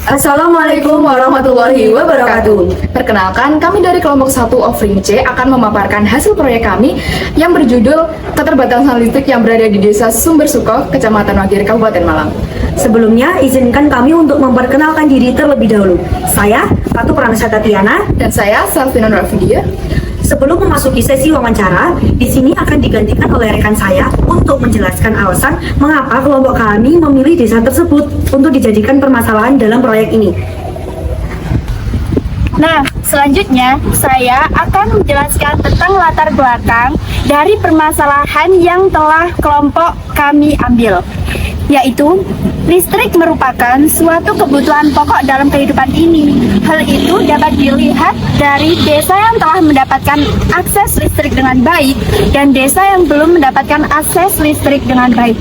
Assalamualaikum warahmatullahi wabarakatuh. Perkenalkan, kami dari kelompok 1 Offering C akan memaparkan hasil proyek kami yang berjudul Keterbatasan Listrik yang berada di Desa Sumber Suko, Kecamatan Wagir, Kabupaten Malang. Sebelumnya, izinkan kami untuk memperkenalkan diri terlebih dahulu. Saya, Ratu Pranasa Tatiana. Dan saya, Salvina Nurfidia. Sebelum memasuki sesi wawancara, di sini akan digantikan oleh rekan saya untuk menjelaskan alasan mengapa kelompok kami memilih desa tersebut untuk dijadikan permasalahan dalam proyek ini. Nah, selanjutnya saya akan menjelaskan tentang latar belakang dari permasalahan yang telah kelompok kami ambil, yaitu listrik merupakan suatu kebutuhan pokok dalam kehidupan ini. Hal itu dapat dilihat dari desa yang telah mendapatkan akses listrik dengan baik dan desa yang belum mendapatkan akses listrik dengan baik.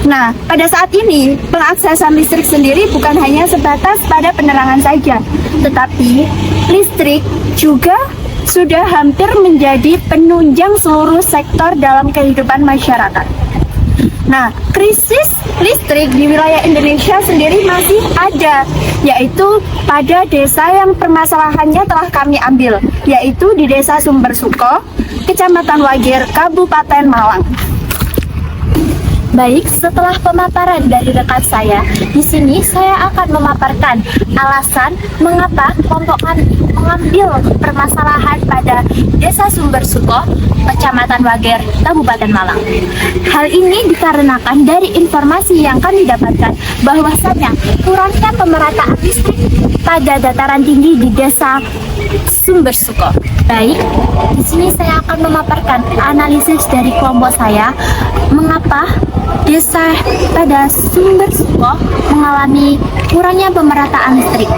Nah, pada saat ini, pengaksesan listrik sendiri bukan hanya sebatas pada penerangan saja, tetapi listrik juga sudah hampir menjadi penunjang seluruh sektor dalam kehidupan masyarakat. Nah, krisis listrik di wilayah Indonesia sendiri masih ada, yaitu pada desa yang permasalahannya telah kami ambil, yaitu di Desa Sumber Suko, Kecamatan Wagir, Kabupaten Malang. Baik, setelah pemaparan dari rekan saya, di sini saya akan memaparkan alasan mengapa kelompok kami mengambil permasalahan pada Desa Sumber Suko, Kecamatan Wagir, Kabupaten Malang. Hal ini dikarenakan dari informasi yang kami dapatkan bahwasannya kurangnya pemerataan listrik pada dataran tinggi di Desa Sumber Suko. Baik, di sini saya akan memaparkan analisis dari kelompok saya mengapa desa pada Sumber Suko mengalami kurangnya pemerataan listrik.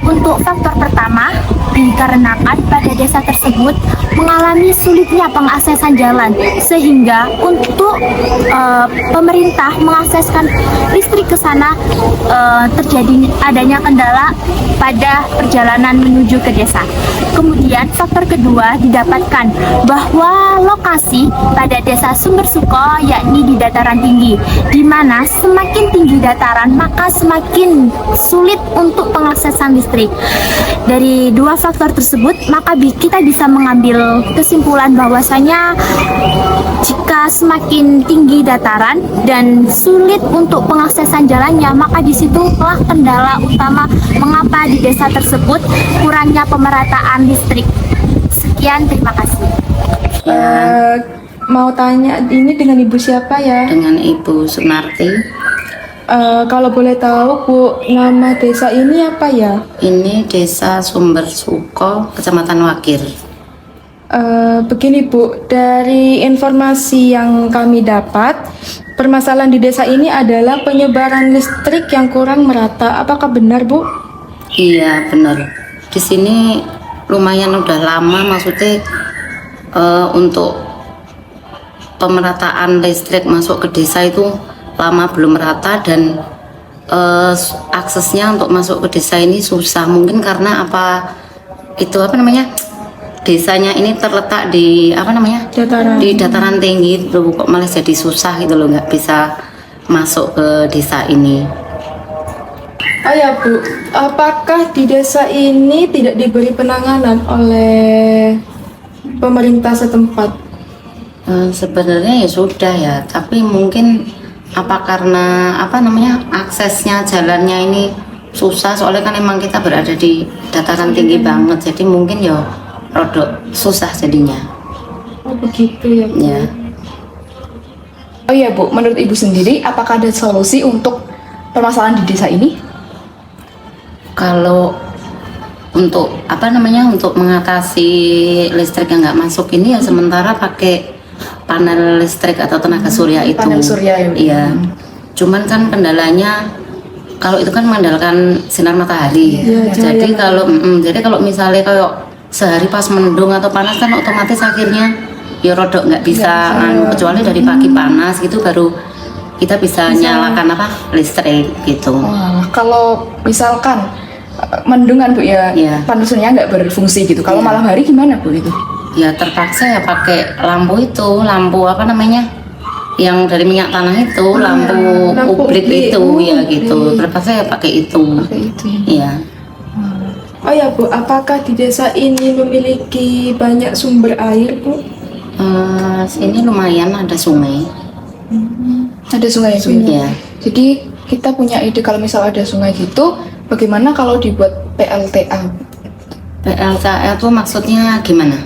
Untuk faktor pertama, dikarenakan pada desa tersebut mengalami sulitnya pengaksesan jalan, sehingga untuk pemerintah mengakseskan listrik ke sana terjadi adanya kendala pada perjalanan menuju ke desa. Kemudian faktor kedua didapatkan bahwa lokasi pada Desa Sumber Suko yakni di dataran tinggi, di mana semakin tinggi dataran maka semakin sulit untuk pengaksesan listrik. Dari dua faktor tersebut maka kita bisa mengambil kesimpulan bahwasanya jika semakin tinggi dataran dan sulit untuk pengaksesan jalannya, maka disitulah kendala utama mengapa di desa tersebut kurangnya pemerataan listrik. Sekian, terima kasih. Mau tanya, ini dengan Ibu siapa ya? Dengan Ibu Sumarti. Kalau boleh tahu Bu, nama desa ini apa ya? Ini Desa Sumber Suko, Kecamatan Wagir. Begini Bu, dari informasi yang kami dapat, permasalahan di desa ini adalah penyebaran listrik yang kurang merata. Apakah benar Bu? Iya benar. Di sini lumayan udah lama, maksudnya untuk pemerataan listrik masuk ke desa itu lama belum merata dan aksesnya untuk masuk ke desa ini susah. Mungkin karena desanya ini terletak di dataran tinggi, kok malah jadi susah gitu loh, nggak bisa masuk ke desa ini. Oh ya Bu, apakah di desa ini tidak diberi penanganan oleh pemerintah setempat? Sebenarnya ya sudah ya, tapi mungkin karena aksesnya jalannya ini susah, soalnya kan emang kita berada di dataran tinggi banget, jadi mungkin ya rodok susah jadinya. Oh begitu ya Bu. Ya. Oh iya Bu, menurut Ibu sendiri apakah ada solusi untuk permasalahan di desa ini? Kalau untuk untuk mengatasi listrik yang nggak masuk ini ya sementara pakai panel listrik atau tenaga surya itu. Panel surya ya. Iya. Cuman kan kendalanya kalau itu kan mengandalkan sinar matahari. Ya, jadi kalau misalnya kayak sehari pas mendung atau panas kan otomatis akhirnya ya rodok nggak bisa, kecuali dari pagi panas gitu baru kita bisa nyalakan listrik gitu. Wah, kalau misalkan mendungan Bu ya, panel surya nggak berfungsi gitu. Kalau malam hari gimana Bu itu? Ya terpaksa ya pakai lampu yang dari minyak tanah itu, lampu publik itu ya gitu. Terpaksa ya pakai itu. Pakai itu. Iya. Oh ya Bu, apakah di desa ini memiliki banyak sumber air Bu? Sini lumayan ada sungai. Ada sungai Bu. Iya. Jadi kita punya ide kalau misal ada sungai gitu, bagaimana kalau dibuat PLTA? PLTA itu maksudnya gimana?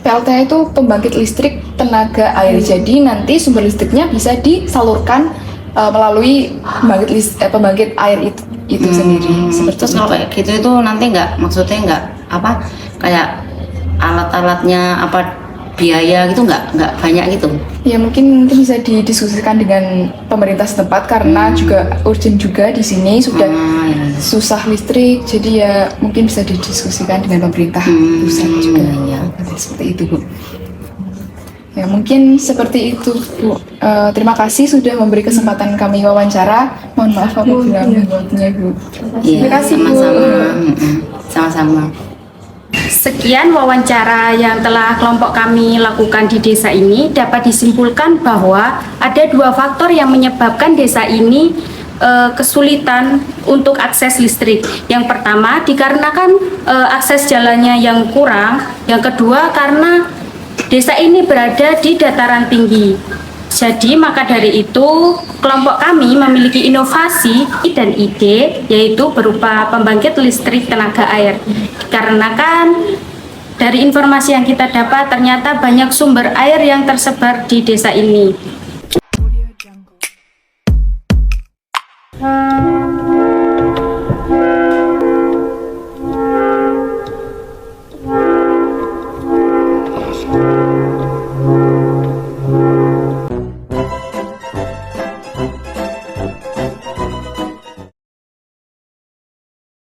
PLTA itu pembangkit listrik tenaga air. Jadi nanti sumber listriknya bisa disalurkan melalui pembangkit air itu sendiri. Seperti Terus kalau kayak gitu itu nanti maksudnya nggak apa kayak alat-alatnya apa biaya gitu nggak banyak gitu. ya mungkin bisa didiskusikan dengan pemerintah setempat karena juga urgent juga di sini sudah Ya. susah listrik. Jadi ya mungkin bisa didiskusikan dengan pemerintah pusat juga. Ya. Seperti itu Bu. Ya mungkin seperti itu Bu. Terima kasih sudah memberi kesempatan kami wawancara. Mohon maaf apabila membuatnya Bu. Iya, Terima kasih Bu. sama-sama. Sama-sama. Sekian wawancara yang telah kelompok kami lakukan di desa ini. Dapat disimpulkan bahwa ada 2 faktor yang menyebabkan desa ini kesulitan untuk akses listrik. Yang pertama dikarenakan akses jalannya yang kurang. Yang kedua karena desa ini berada di dataran tinggi. Jadi maka dari itu kelompok kami memiliki inovasi dan ide yaitu berupa pembangkit listrik tenaga air. Karena kan dari informasi yang kita dapat ternyata banyak sumber air yang tersebar di desa ini.